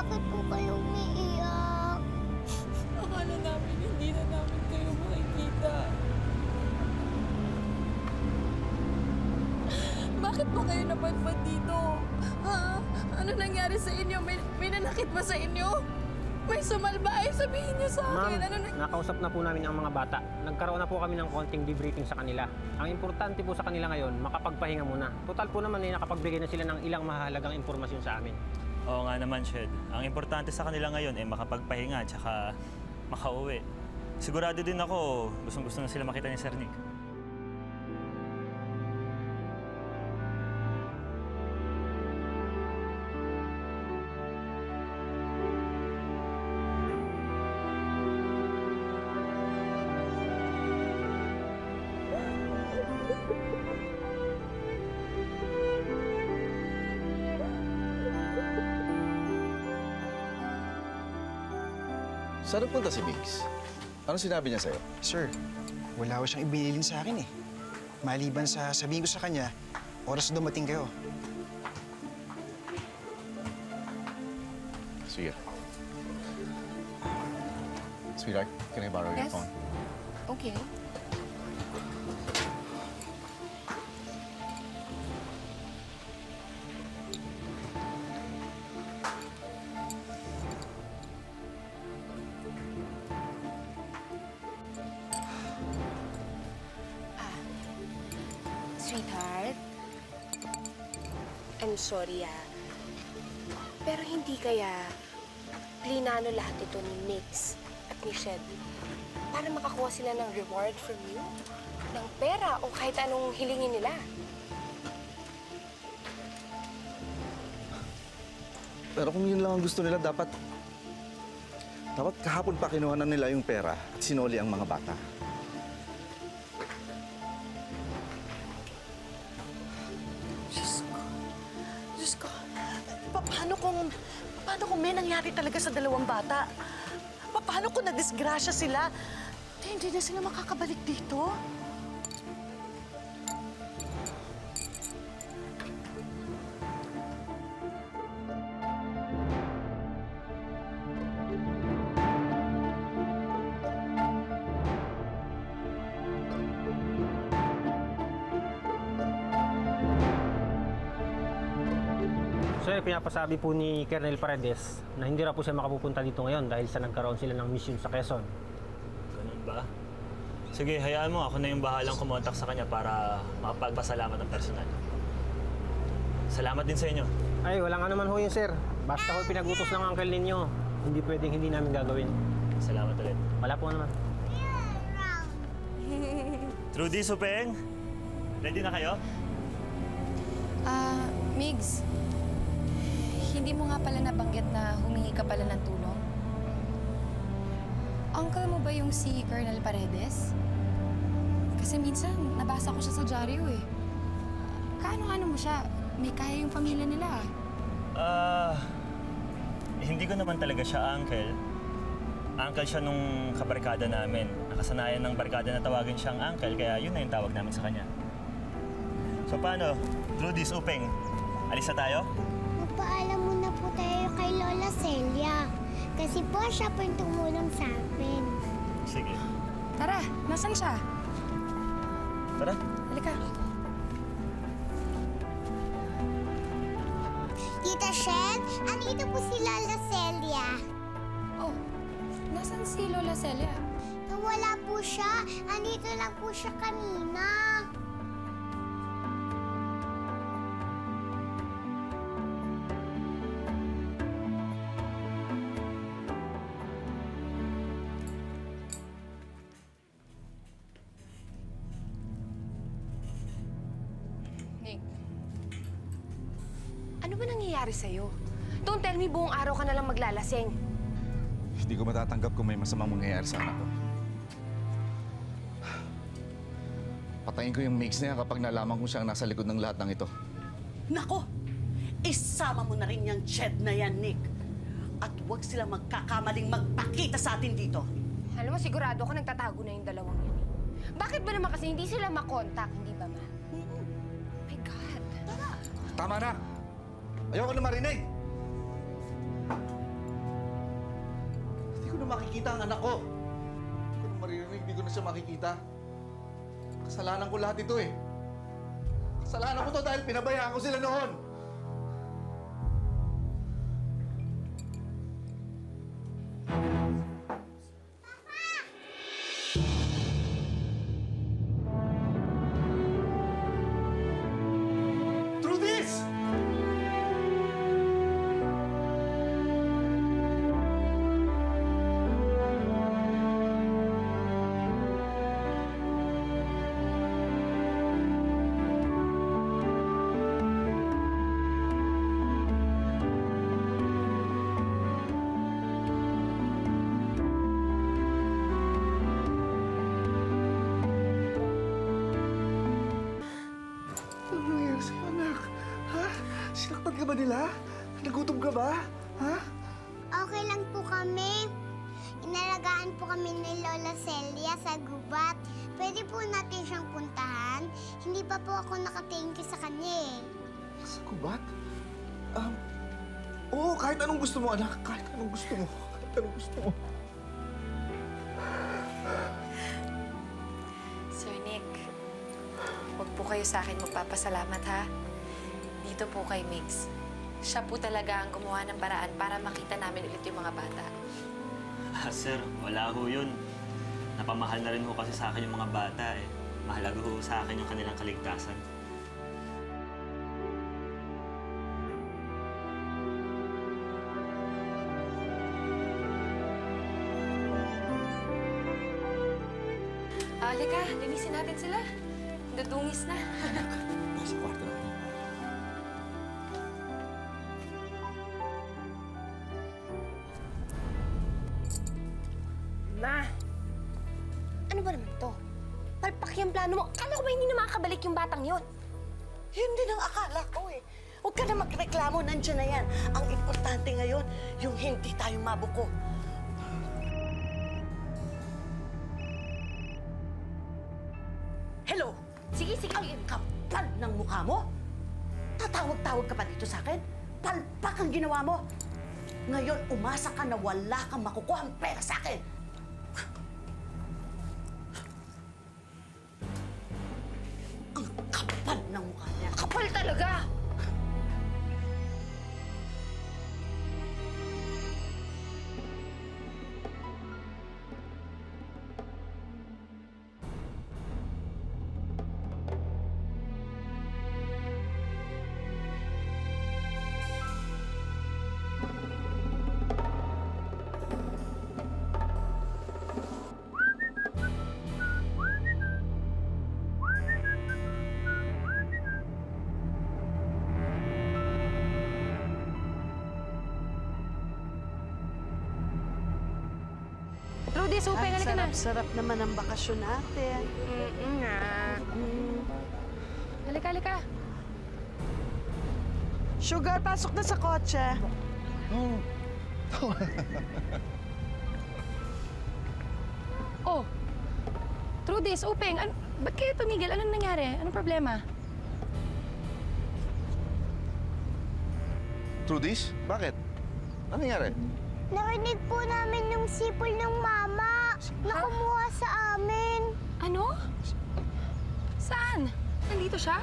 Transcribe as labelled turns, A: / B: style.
A: Bakit po kayo umiiyak?
B: Akala namin hindi na namin kayo makikita. Bakit ba kayo napadpad dito? Ha? Ano nangyari sa inyo? May nanakit ba sa inyo? May sumalba ay sabihin niyo sa akin.
C: Ma'am, nakausap na po namin ang mga bata. Nagkaroon na po kami ng konting debriefing sa kanila. Ang importante po sa kanila ngayon, makapagpahinga muna. Total po naman nakapagbigay na sila ng ilang mahalagang impormasyon sa amin.
D: Oo nga naman, Shed. Ang importante sa kanila ngayon ay makapagpahinga at saka makauwi. Sigurado din ako, gustong-gusto na sila makita ni Sir Nick.
E: Saan punta si Biggs? Ano sinabi niya sa'yo?
F: Sir, wala ko siyang ibinilin sa akin eh. Maliban sa sabihin ko sa kanya, oras na dumating kayo.
E: Sige. Sweetheart, can I borrow your phone?
B: Okay.
G: Sweetheart, I'm sorry pero hindi kaya plinano lahat ito ni Mix at ni Shed para makakuha sila ng reward from you? Ng pera o kahit anong hilingin nila?
E: Pero kung yun lang ang gusto nila, dapat kahapon pa kinuha na nila yung pera at sinoli ang mga bata.
H: Diyos ko, paano kung may nangyari talaga sa dalawang bata? Paano kung nadisgrasya sila? Hindi na sila makakabalik dito?
C: Sir, pinapasabi po ni Colonel Paredes na hindi raw po siya makapupunta dito ngayon dahil sa nagkaroon sila ng mission sa Quezon.
D: Ganun ba? Sige, hayaan mo. Ako na yung bahalang kumontak sa kanya para makapagpasalamat ng personal. Salamat din sa inyo.
C: Ay, walang anuman ho yun, sir. Basta ho pinagutos ng uncle ninyo. Hindi pwedeng hindi namin gagawin.
D: Salamat ulit.
C: Wala po naman.
D: Trudy, Supeng, ready na kayo?
B: Migs, hindi mo nga pala nabanggit na humingi ka pala ng tulong? Uncle mo ba yung si Colonel Paredes? Kasi minsan, nabasa ko siya sa dyaryo eh. Kaano-ano mo siya? May kaya yung pamilya nila.
D: Hindi ko naman talaga siya uncle. Uncle siya nung kabarkada namin. Nakasanayan ng barkada na tawagin siyang uncle, kaya yun na yung tawag namin sa kanya. So paano? Trudy, Supeng, alis na tayo?
A: Magpaalam muna po tayo kay Lola Celia. Kasi po siya po yung tumulong sa amin.
D: Sige.
B: Tara, nasan siya?
D: Tara.
B: Halika.
A: Tita Shed, andito po si Lola Celia.
B: Oh, nasan si Lola Celia?
A: Nawala po siya. Andito lang po siya kanina.
B: Nick.
G: Ano ba nangyayari sa'yo? Don't tell me buong araw ka nalang maglalasing.
E: Hindi ko matatanggap kung may masamang mangyayari sa anak ko. Patayin ko yung mix na yan kapag nalaman kong siyang nasa likod ng lahat ng ito.
H: Nako! Isama mo na rin yung Shed na yan, Nick. At huwag silang magkakamaling magpakita sa atin dito.
G: Alam mo, sigurado ko nagtatago na yung dalawang yan eh. Bakit ba naman kasi hindi sila makontak, hindi ba, ma? My God.
E: Tama na! Ayoko na marinig! makikita ang anak ko. Kung maririnig, hindi ko na siya makikita. Kasalanan ko lahat ito eh. Kasalanan ko to dahil pinabayaan ko sila noon. Through this!
F: Ano nangyayari sa'yo, anak? Ha? Sinaktan ka ba nila? Nagutom ka ba? Ha?
A: Okay lang po kami. Inalagaan po kami ni Lola Celia sa gubat. Pwede po natin siyang puntahan. Hindi pa po ako naka-thank you sa kanya eh.
E: Sa gubat? Oo, kahit anong gusto mo, anak. Kahit anong gusto mo. Kahit anong gusto mo.
B: Sir Nick, huwag po kayo sa akin magpapasalamat, ha? Dito po kay Mix. Siya po talaga ang gumawa ng paraan para makita namin ulit yung mga bata.
D: Sir, wala ho yun. Napamahal na rin ho kasi sa akin yung mga bata eh. Mahalaga ho sa akin yung kanilang kaligtasan.
B: Halika, linisin natin sila. Dudungis na.
E: Nasa kwarto natin.
G: Ma! Ano ba naman to? Palpak yung plano mo. Akala ko ba hindi na makakabalik yung batang yon?
H: Yun din ang akala ko eh. Huwag ka na magreklamo, nandiyan na yan. Ang importante ngayon, yung hindi tayo mabuko. Hello?
G: Sige, sige.
H: Ang kapal ng mukha mo? Tatawag-tawag ka pa dito sa akin? Palpak ang ginawa mo. Ngayon, umasa ka na wala kang makukuha ang pera sa akin. Ang kapal ng mukha niya.
G: Kapal talaga!
B: Rudy, supay, halika na.
H: Sarap naman ang bakasyon natin.
G: nga.
B: Halika, halika.
H: Sugar, pasok na sa kotse.
B: Oh, Trudis, Upeng, ba't kayo tumigil? Anong nangyari? Anong problema?
E: Trudis? Bakit? Ano nangyari?
A: Narinig po namin yung sipol ng mama na kumuha sa amin.
B: Ano? Saan? Nandito siya?